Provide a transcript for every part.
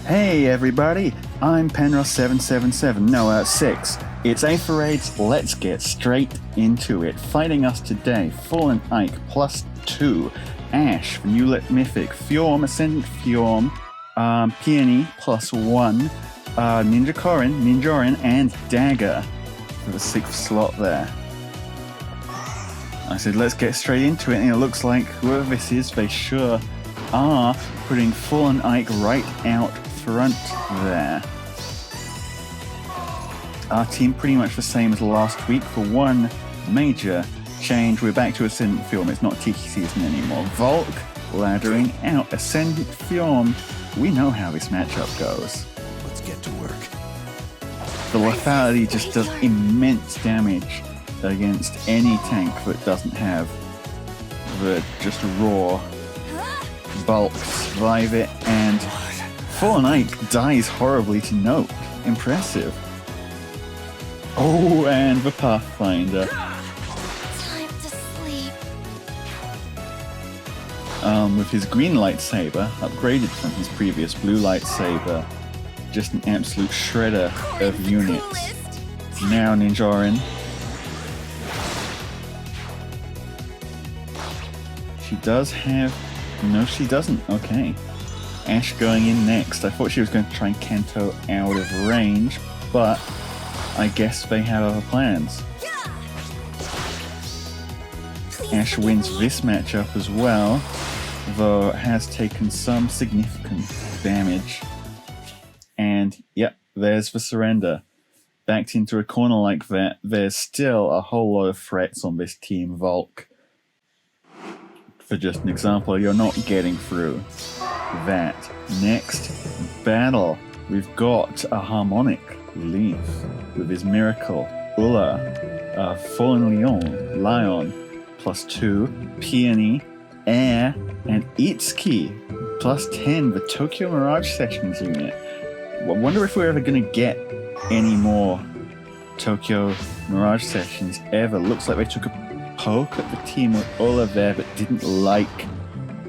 Hey everybody, I'm Penrose777, no, 6. It's Aether Raids, let's get straight into it. Fighting us today, Fallen Ike +2, Ash, Newlet Mythic, Fjorm, Ascendant Fjorm, Peony +1, Ninjorin, and Dagger for the 6th slot there. I said let's get straight into it, and it looks like whoever this is, they sure are putting Fallen Ike right out front there. Our team pretty much the same as last week. For one major change, we're back to Ascendant Fjorm. It's not Tiki season anymore. Volk laddering out Ascendant Fjorm. We know how this matchup goes. Let's get to work. The lethality just does immense damage against any tank that doesn't have the just raw bulk survive it, and Fallen Ike dies horribly to note. Impressive. Oh, and the Pathfinder. Time to sleep. With his green lightsaber, upgraded from his previous blue lightsaber. Just an absolute shredder of units. Now Ninjorin. She does have... No, she doesn't. Okay. Ash going in next. I thought she was going to try and Kanto out of range, but I guess they have other plans. Ash wins this matchup as well, though it has taken some significant damage. And yep, there's the surrender. Backed into a corner like that, there's still a whole lot of threats on this team, Volk. For just an example, you're not getting through that. Next battle, we've got a Harmonic Leaf with his Miracle, Ulla, Fallen Lyon, +2, Peony, Air, and Itsuki, +10, the Tokyo Mirage Sessions unit. I wonder if we're ever going to get any more Tokyo Mirage Sessions ever. Looks like they took a poke at the team with Ulla there, but didn't like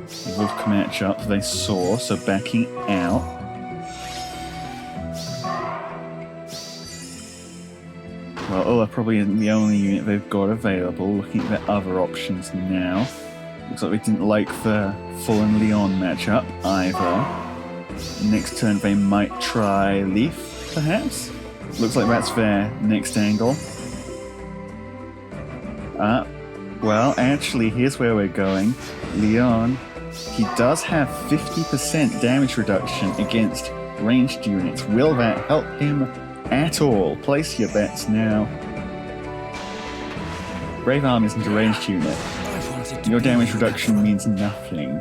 the matchup they saw, so backing out. Well, Ulla probably isn't the only unit they've got available. Looking at their other options now. Looks like they didn't like the Fallen Lyon matchup either. Next turn they might try Leaf, perhaps? Looks like that's their next angle. Well, actually, here's where we're going. Lyon, he does have 50% damage reduction against ranged units. Will that help him at all? Place your bets now. Brave Ephraim isn't a ranged unit. Your damage reduction means nothing.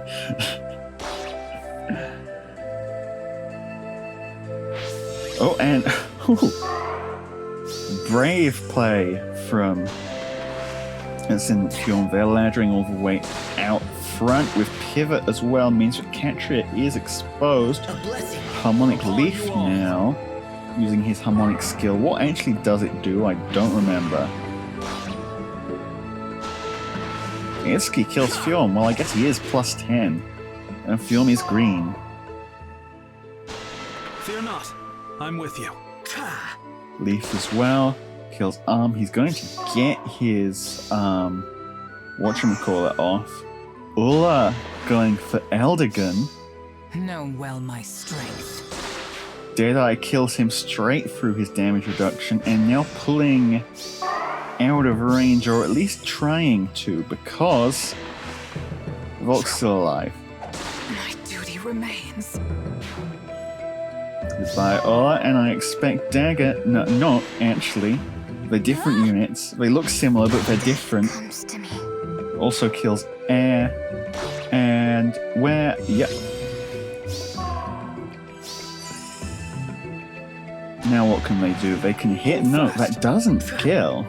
Oh, and brave play from Ascendant Fjorm. They're laddering all the way out front with pivot as well. Means that Gatrie is exposed. Harmonic Leaf now, using his harmonic skill. What actually does it do? I don't remember. Itsuki kills Fjorm. Well, I guess he is +10. And Fjorm is green. Fear not, I'm with you. Leaf as well. Kills Arm. He's going to get his whatchamacallit off. Ulla going for Edelgard. Know well my strength. Deadeye kills him straight through his damage reduction, and now pulling out of range, or at least trying to, because Volk's still alive. My duty remains. Goodbye, Ulla, and I expect Dagger. No, not actually. They're different units. They look similar, but they're different. Comes to me. Also kills Air. And where? Yep. Now what can they do? They can hit. No, that doesn't kill.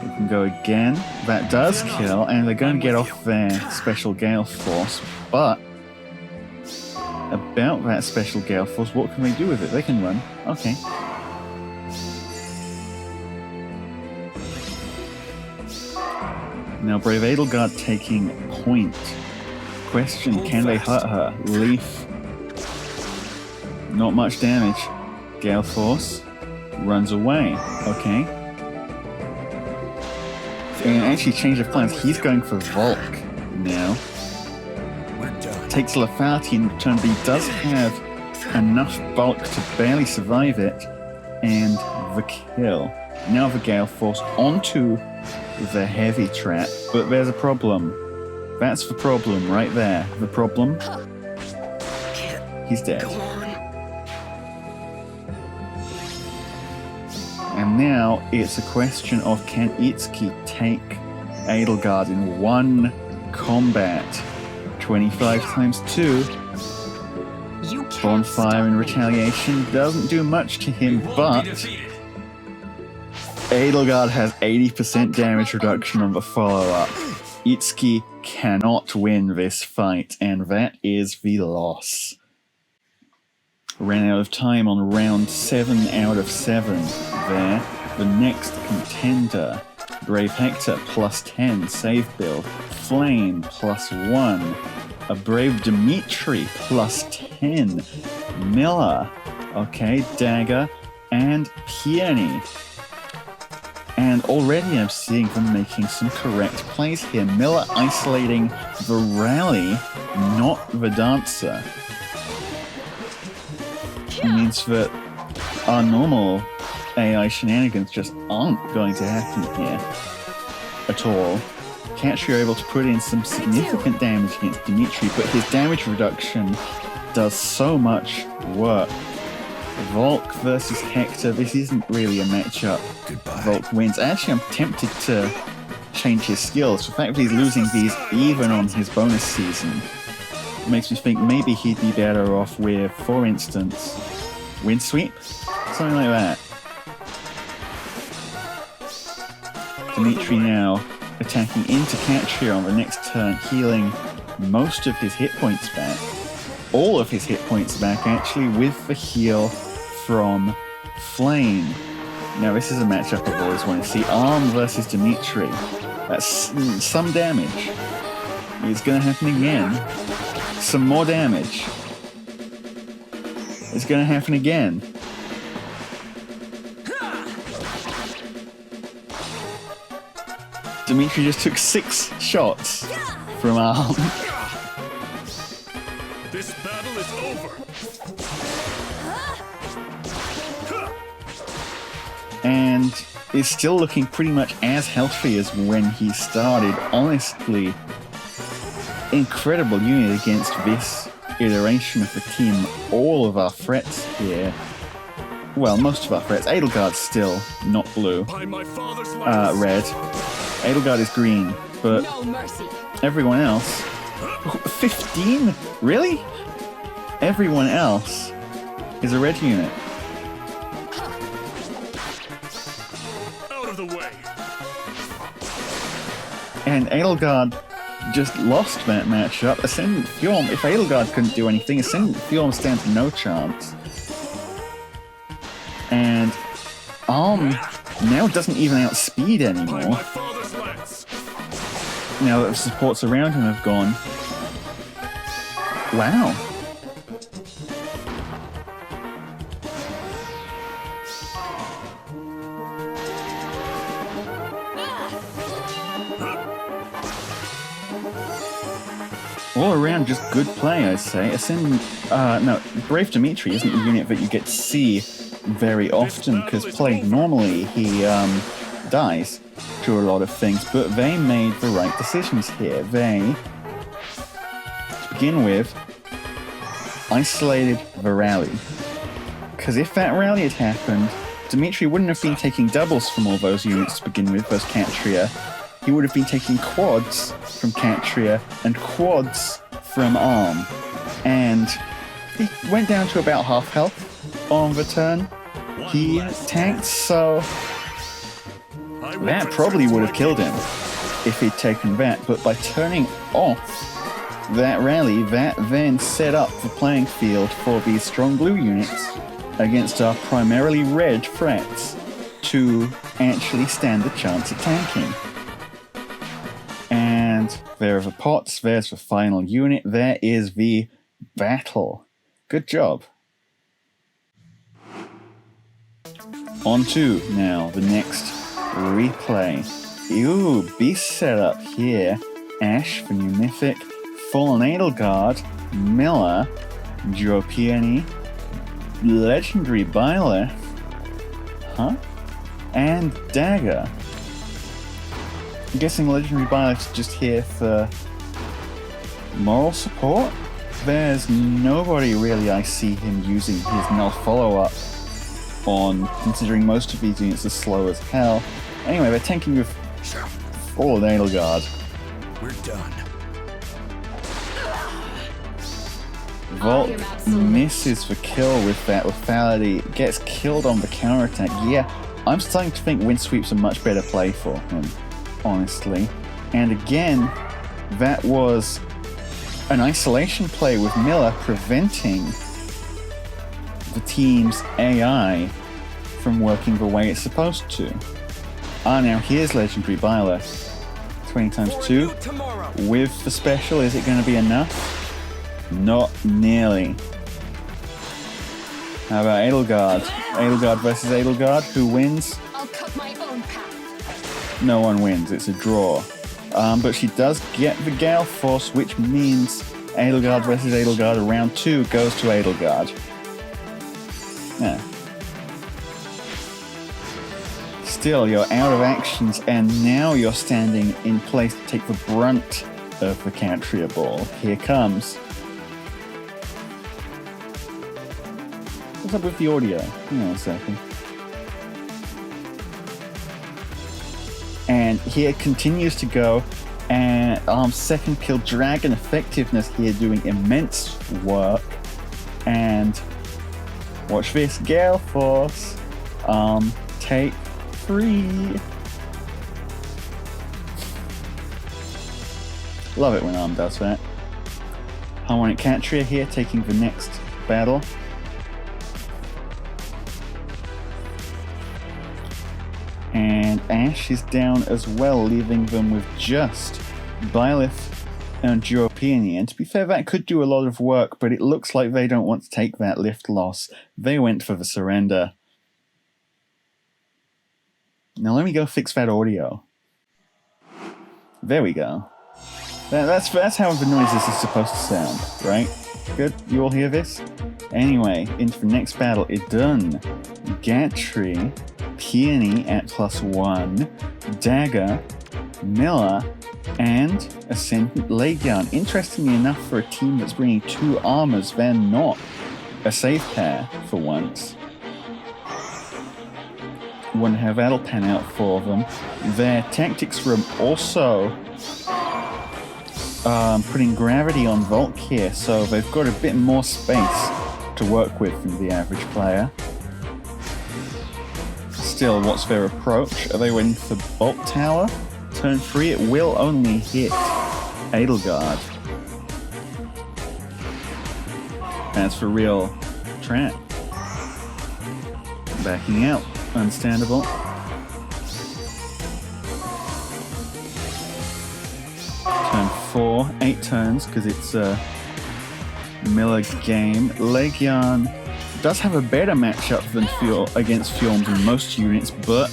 They can go again. That does kill, and they're going to get off their special Gale Force. But about that special Gale Force, what can they do with it? They can run. Okay. Now Brave Edelgard taking point. question, can they hurt her? Leaf. Not much damage. Gale Force runs away. Okay. And actually change of plans. He's going for Volk now. Takes lethality in return, but he does have enough bulk to barely survive it. And the kill. Now the Gale Force onto the heavy trap, but there's a problem. That's the problem right there. The problem? He's dead. And now it's a question of can Itsuki take Edelgard in one combat? 25 times 2. Bonfire in retaliation doesn't do much to him, but Edelgard has 80% damage reduction on the follow-up. Itsuki cannot win this fight, and that is the loss. Ran out of time on round 7 out of 7 there. The next contender, Brave Hector, plus 10, save build. Flame, plus 1. A Brave Dimitri, plus 10. Miller, okay, Dagger, and Peony. And already I'm seeing them making some correct plays here. Miller isolating the rally, not the dancer. It means that our normal AI shenanigans just aren't going to happen here at all. Gatrie able to put in some significant damage against Dimitri, but his damage reduction does so much work. Volk versus Hector, this isn't really a matchup. Goodbye. Volk wins. Actually, I'm tempted to change his skills. The fact that he's losing these even on his bonus season makes me think maybe he'd be better off with, for instance, Wind Sweep? Something like that. Dimitri now attacking into Gatrie on the next turn, healing most of his hit points back. All of his hit points back, actually, with the heal from Flame. Now, this is a matchup I've always wanted to see. Arm versus Dimitri. That's some damage. It's going to happen again. Some more damage. It's going to happen again. Dimitri just took 6 shots from Arm. This battle is over. And is still looking pretty much as healthy as when he started. Honestly, incredible unit against this iteration of the team. All of our threats here, well, most of our threats. Edelgard's still not blue, By my father's life. red. Edelgard is green, but No mercy. everyone else, 15? Really? Everyone else is a red unit. Out of the way. And Edelgard just lost that matchup. Ascendant Fjorm, if Edelgard couldn't do anything, Ascendant Fjorm stands no chance. And Arm now doesn't even outspeed By anymore. my father's lance. Now that the supports around him have gone. Wow. All around, just good play, I'd say. Ascendant, no, Brave Dimitri isn't a unit that you get to see very often, because played normally, he dies to a lot of things, but they made the right decisions here. They, to begin with, isolated the rally. Because if that rally had happened, Dimitri wouldn't have been taking doubles from all those units to begin with, those Gatrie. He would have been taking quads from Gatrie and quads from Arm. And he went down to about half health on the turn. He tanked, so that probably would have killed him if he'd taken that. But by turning off that rally, that then set up the playing field for these strong blue units against our primarily red threats to actually stand a chance at tanking. And There are the pots, there's the final unit, there is the battle. Good job. On to, now, the next replay. Ooh, beast setup here. Ash, the new mythic, Fallen Edelgard, Miller, Joe Peony, Legendary Byleth, and Dagger. I'm guessing Legendary Byleth's just here for moral support? There's nobody really I see him using his null follow-up on, considering most of these units are slow as hell. Anyway, they're tanking with Fallen Edelgard. We're done. Volt misses the kill with that lethality, gets killed on the counterattack. Yeah, I'm starting to think Windsweep's a much better play for him, honestly. And again, that was an isolation play with Miller preventing the team's AI from working the way it's supposed to. Now here's Legendary Byleth. 20 times 2. With the special, is it going to be enough? Not nearly. How about Edelgard? Edelgard versus Edelgard. Who wins? I'll cut my own path. No one wins. It's a draw. But she does get the Gale Force, which means Edelgard versus Edelgard. Round 2 goes to Edelgard. Yeah. Still, you're out of actions, and now you're standing in place to take the brunt of the Gatrie ball. Here comes. What's up with the audio? Hang on a second. And here continues to go, and second kill dragon effectiveness here doing immense work. And watch this, Gale Force. Take 3. Love it when Arm does that. Harmonic Gatrie here taking the next battle. And Ash is down as well, leaving them with just Byleth and Joe Peony. And to be fair, that could do a lot of work, but it looks like they don't want to take that lift loss. They went for the surrender. Now let me go fix that audio. There we go. That's how the noises is supposed to sound, right? Good? You all hear this? Anyway, into the next battle. Idunn, Gatrie, Peony at +1, Dagger, Miller, and Ascendant Lyon. Interestingly enough, for a team that's bringing 2 armors, they're not a safe pair for once. Wonder how that'll pan out for them. Their tactics room also putting gravity on Volk here, so they've got a bit more space to work with than the average player. Still, what's their approach? Are they waiting for Bolt Tower? Turn 3, it will only hit Edelgard. That's for real trap. Backing out. Understandable. Turn 4, 8 turns because it's a Miller game. Lyon does have a better matchup than against Fjorm in most units, but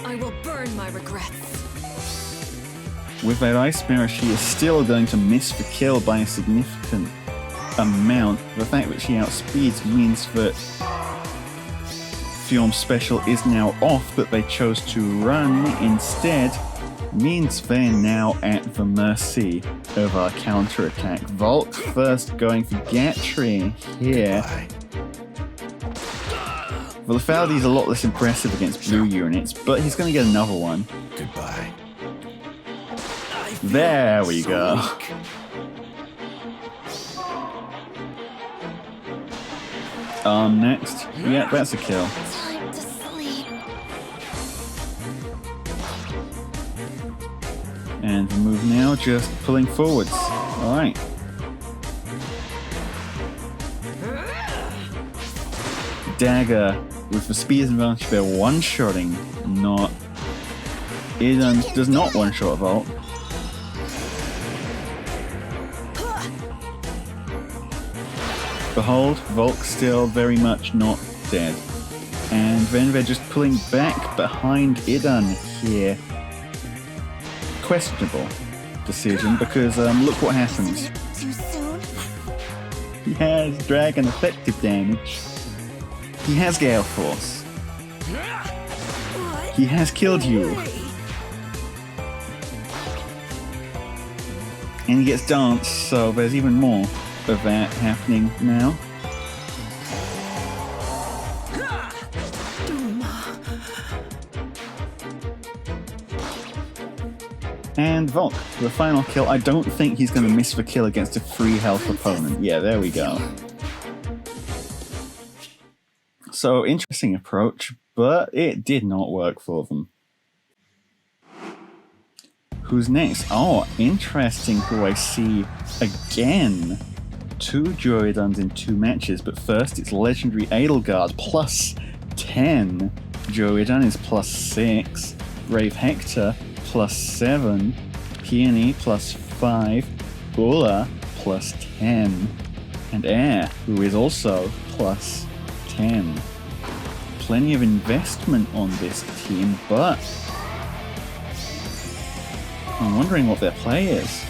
I will burn my regrets. with that Ice Mirror, she is still going to miss the kill by a significant amount. The fact that she outspeeds means that Fjorm's special is now off, but they chose to run instead, means they're now at the mercy of our counterattack. Volk first going for Gatrie here. The lethality is a lot less impressive against blue units, but he's going to get another one. Goodbye. There we go. Next. Yeah, that's a kill. Time to sleep. And the move now, just pulling forwards. Alright. Dagger, with the speed advantage, they're one-shotting, not... Idunn does not one-shot Volt. behold, Volk still very much not dead. And then they're just pulling back behind Idunn here. Questionable decision, because look what happens. Too soon? He has dragon effective damage. He has Gale Force. What? He has killed you. And he gets danced, so there's even more of that happening now. And Volk, the final kill. I don't think he's going to miss the kill against a free health opponent. Yeah, there we go. So, interesting approach, but it did not work for them. Who's next? Oh, interesting who I see again. 2 Joyduns in 2 matches, but first it's legendary Edelgard plus 10. Joydun is plus 6. Brave Hector plus 7. Peony plus 5. Ulla plus 10. And Air, who is also plus 10. Plenty of investment on this team, but I'm wondering what their play is.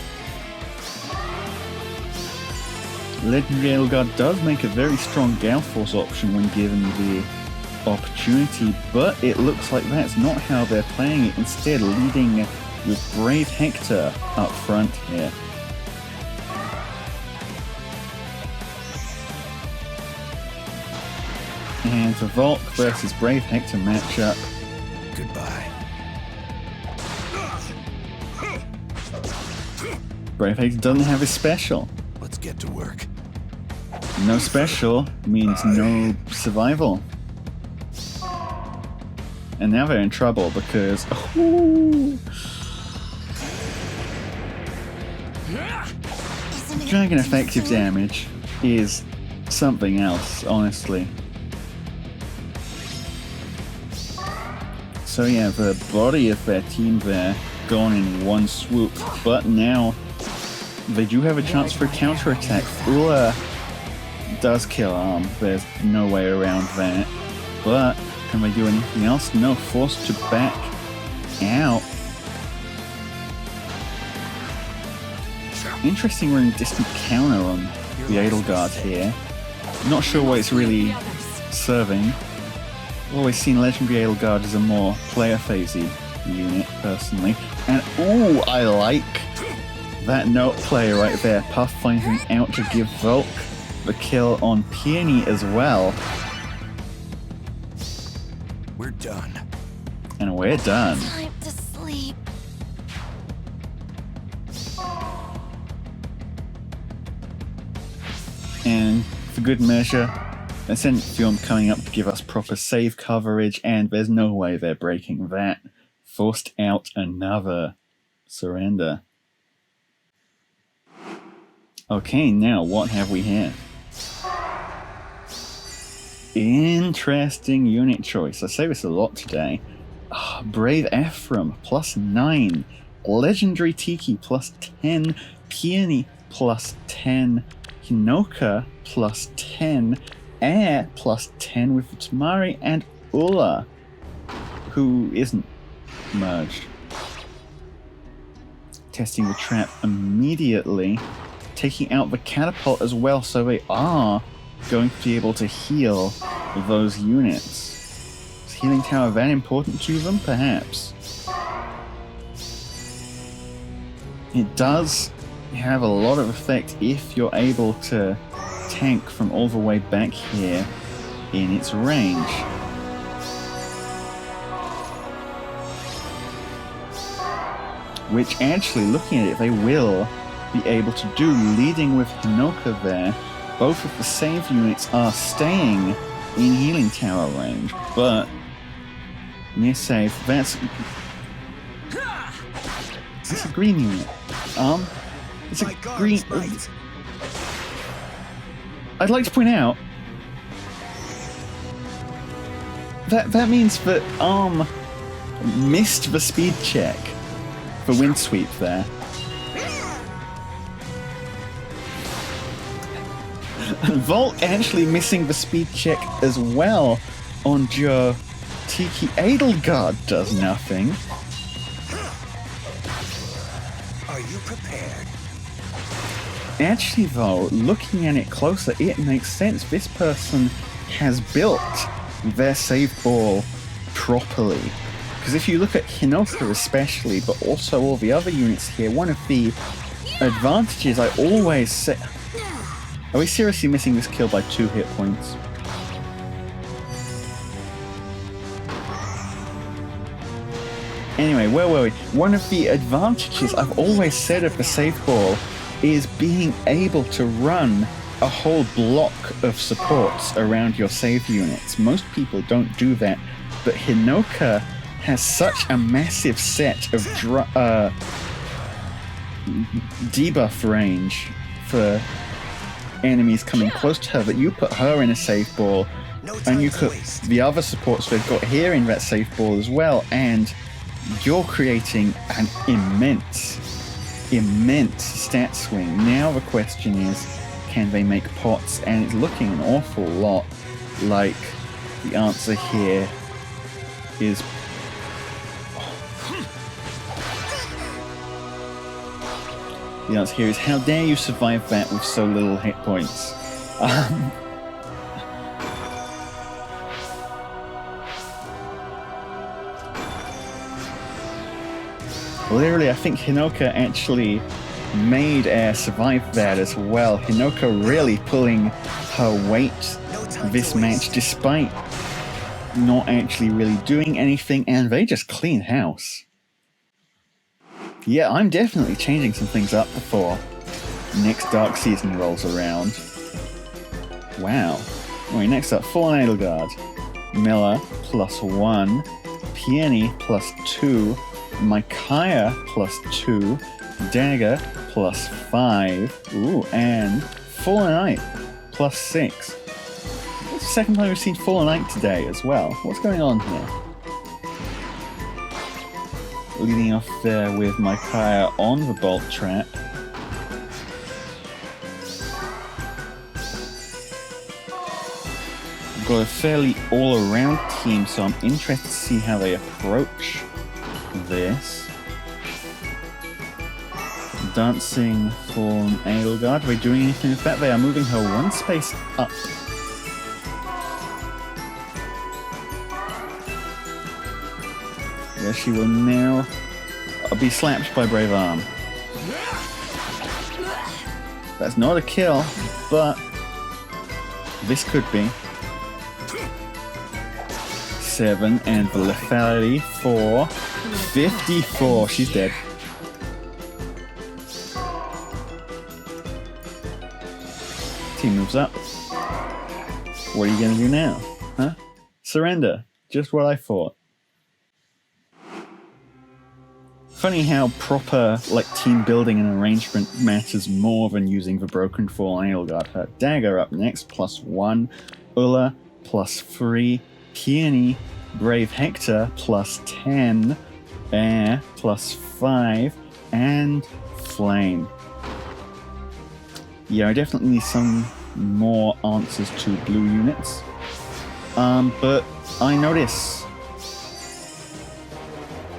Legendary Edelgard does make a very strong Gale Force option when given the opportunity, but it looks like that's not how they're playing it. Instead, leading with Brave Hector up front here. And the Volk versus Brave Hector matchup. Goodbye. Brave Hector doesn't have his special. Let's get to work. No special means no survival. And now they're in trouble because... Dragon effective damage is something else, honestly. So yeah, the body of their team there gone in one swoop, but now they do have a chance for a counterattack. Ulla does kill Arm, there's no way around that. But can they do anything else? No, forced to back out. Interesting running distant counter on the Edelgard here. Not sure what it's really serving. I've always seen Legendary Edelgard as a more player phasey unit, personally. And ooh, I like that note play right there. Pathfinding out to give Volk the kill on Peony as well. We're done. And we're done. Time to sleep. And for good measure, they sent Fjorm coming up to give us proper save coverage, and there's no way they're breaking that. Forced out another surrender. Okay, now what have we here? Interesting unit choice. I say this a lot today. Brave Ephraim plus 9. Legendary Tiki plus 10. Peony plus 10. Hinoka plus 10. Air plus 10 with the Tamari, and Ulla, who isn't merged. Testing the trap immediately. Taking out the catapult as well, so they are going to be able to heal those units. Is healing tower that important to them? Perhaps. It does have a lot of effect if you're able to tank from all the way back here in its range. Which actually, looking at it, they will be able to do, leading with Hinoka there. Both of the save units are staying in healing tower range, but near save, that's... Is this a green unit? It's a green... I'd like to point out that means that Arm missed the speed check for wind sweep there. Volk actually missing the speed check as well on Joe. Tiki Edelgard does nothing. Are you prepared? Actually though, looking at it closer, it makes sense. This person has built their save ball properly. Because if you look at Hinoka especially, but also all the other units here, one of the advantages I always say... Are we seriously missing this kill by 2 hit points? Anyway, where were we? One of the advantages I've always said of the save ball is being able to run a whole block of supports around your save units. Most people don't do that, but Hinoka has such a massive set of debuff range for enemies coming close to her that you put her in a save ball, and you put the other supports they've got here in that save ball as well, and you're creating an immense stat swing. Now the question is, can they make pots? And it's looking an awful lot like the answer here is... The answer here is, how dare you survive that with so little hit points? Literally, I think Hinoka actually made Air survive that as well. Hinoka really pulling her weight this match, despite not actually really doing anything, and they just clean house. Yeah, I'm definitely changing some things up before next Dark Season rolls around. Wow. Alright, next up, Fallen Edelgard. Miller, +1. Peony, +2. Micaiah, +2. Dagger, +5. Ooh, and Fallen Knight, +6. It's the second time we've seen Fallen Knight today as well. What's going on here? Leading off there with Micaiah on the bolt trap. We've got a fairly all-around team, so I'm interested to see how they approach this. Dancing from Edelgard. Are we doing anything with that? They are moving her one space up. Where she will now be slapped by Brave Arm. That's not a kill, but this could be. 7 and the lethality for 54. She's dead. Team moves up. What are you gonna do now? Huh? Surrender. Just what I thought. Funny how proper team building and arrangement matters more than using the Broken Fall and Edelgard. Her Dagger up next, +1. Ulla, +3. Peony, Brave Hector, +10. Air, +5. And Flame. Yeah, I definitely need some more answers to blue units. But I notice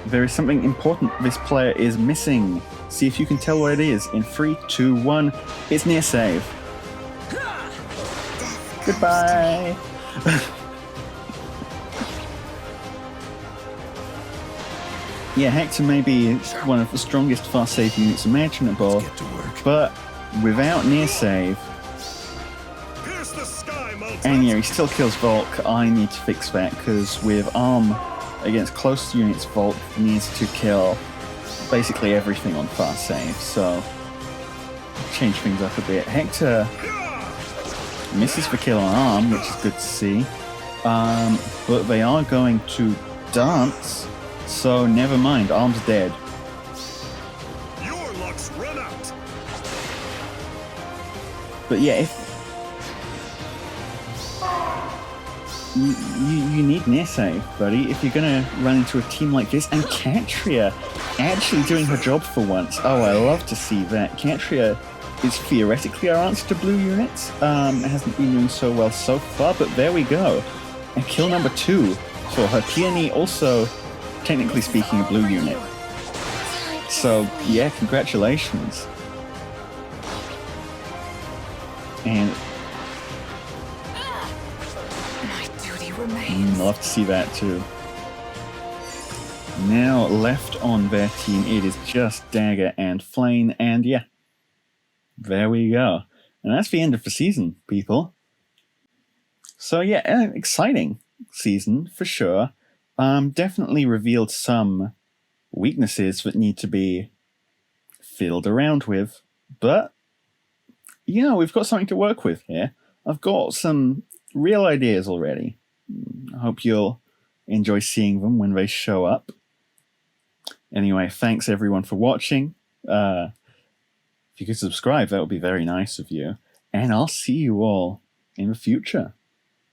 there is something important this player is missing. See if you can tell what it is. In 3, 2, 1, it's near save. Goodbye. Yeah, Hector may be one of the strongest fast save units imaginable, but without near save, and yeah, he still kills Volk. I need to fix that, because with Arm against close units, Volk needs to kill basically everything on fast save, so change things up a bit. Hector misses the kill on Arm, which is good to see, but they are going to dance, so never mind, Arm's dead. Your luck's run out. But yeah, if you need near save, buddy, if you're gonna run into a team like this. And Gatrie actually doing her job for once. Oh, I love to see that. Gatrie is theoretically our answer to blue units. It hasn't been doing so well so far, but there we go. And kill number 2 for her. Peony also, technically speaking, a blue unit. So, yeah, congratulations. And My duty remains. love to see that too. Now, left on their team, it is just Dagger and Flame, and yeah, there we go. And that's the end of the season, people. So yeah, an exciting season for sure. Definitely revealed some weaknesses that need to be filled around with, but you know, we've got something to work with here. I've got some real ideas already. I hope you'll enjoy seeing them when they show up. Anyway, thanks everyone for watching. If you could subscribe, that would be very nice of you. And I'll see you all in the future.